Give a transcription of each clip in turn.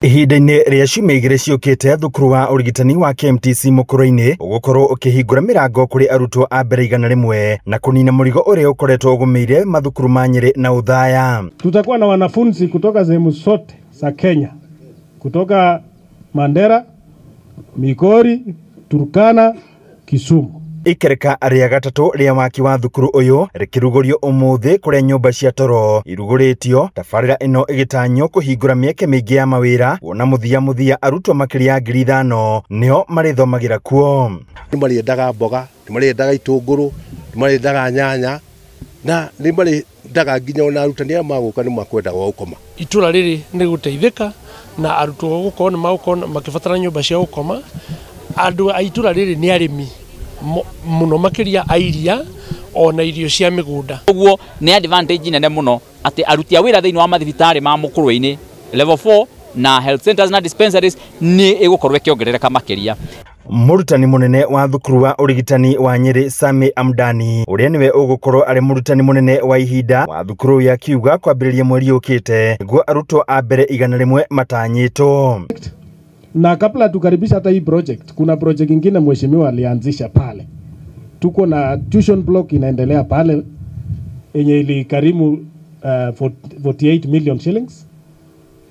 Ihinda-inĩ rĩa ciumia igĩrĩ ciũkĩte thukuru wa ũrigitani wa KMTC Mũkũrũ-inĩ ũgũkorwo ũkĩhingũra mĩrango kũrĩ arutwo a mbere 100 na kũnina mũrigo ũrĩa ũkoretwo ũgũmĩire mathukuru ma Nyeri na Uthaya. Tutakuwa na wanafunzi kutoka sehemu zote za Kenya, kutoka Mandera, Migori, Turkana, Kisumu. Ikereka rĩa gatatũ rĩa waki wa thukuru ũyũ rĩkĩrugũrio ũmũthĩ kũrĩa nyũmba cia toro irugũrĩtio, tabarĩra ĩno ĩgĩtanywo kũhingũra mĩeke mĩingĩ ya mawĩra, wona mũthia arutwo makĩria 5,000 nĩo marĩthomagĩra kuo. Nĩmarĩendaga mboga, nĩmarĩendaga itũngũrũ, nĩmarĩendaga nyanya, na nĩmarĩendaga nginya ona arutani arĩa magũka nĩmakwendaga gũkoma. Itũra rĩrĩ nĩ gũteithĩka na arutwo gũkorwo nĩmagũkorwo makĩbatara nyũmba cia gũkoma. Andũ a itũra rĩrĩ nĩ arĩmi muno makiria airia ona irio cia migunda. Ũguo nĩ advantage nene muno ati aruti a wĩra thĩinĩ wa mathibitarĩ ma Mũkũrũ-inĩ level 4 na health centers na dispensaries nĩ ĩgũkorwo ĩkĩongerereka makĩria. Mũrutani mũnene wa thukuru wa ũrigitani wa Nyeri Sami Amdani ũrĩa nĩwe ũgũkorwo arĩ mũrutani mũnene wa ihinda wa thukuru ya kiuga kwambĩrĩria mweri ũkĩte nĩguo arutwo a mbere 100 matanyĩtwo. Na kabla tukaribisha hata hii project, kuna project ingine mheshimiwa alianzisha pale. Tuko na tuition block inaendelea pale yenye ilikarimu 48 million shillings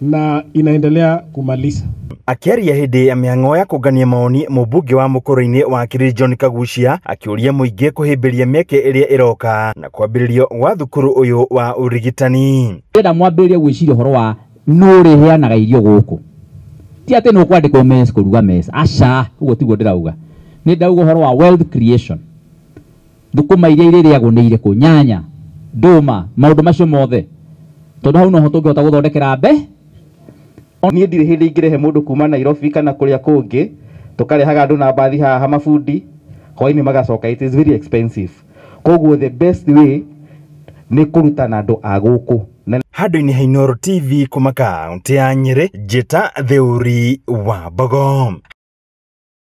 na inaendelea kumaliza. Akiaria hĩndĩ ya mĩhang'o ya kũngania maoni, mũmbunge wa Mũkũrũ-inĩ wa Kĩrĩ John Kagucia akĩũria mũingĩ kũhĩmbĩria mĩeke ĩrĩa ĩroka na kwambĩrĩrio gwa thukuru ũyũ wa ũrigitani. Ndĩrenda mwambĩrĩrie gwĩciria ũhoro wa nũ ũrĩheanaga irio gũkũ. Ti atĩ no kwandĩkwo mess kũruga mess. Aca, ũguo tiguo ndĩrauga. Nĩ ndauga ũhoro wa wealth creation. Thũkũma iria irĩrĩagwo nĩ irĩkũ, nyanya, ndũma, maũndũ macio mothe. Tondũ hau noho tũngĩhota gũthondekera mbe. Niĩ ndirĩ hĩndĩ ingĩrehe mũndũ kuma Nairobi kana kũrĩa kũngĩ, tũkarehaga andũ na mbathi haha mabundi, hwainĩ magacoka. It is very expensive. Koguo the best way nĩ kũrutana andũ a gũkũ. Handũ-inĩ ha Inooro TV kuma kaũntĩ ya Nyeri, njĩta Theuri wa Mbogo.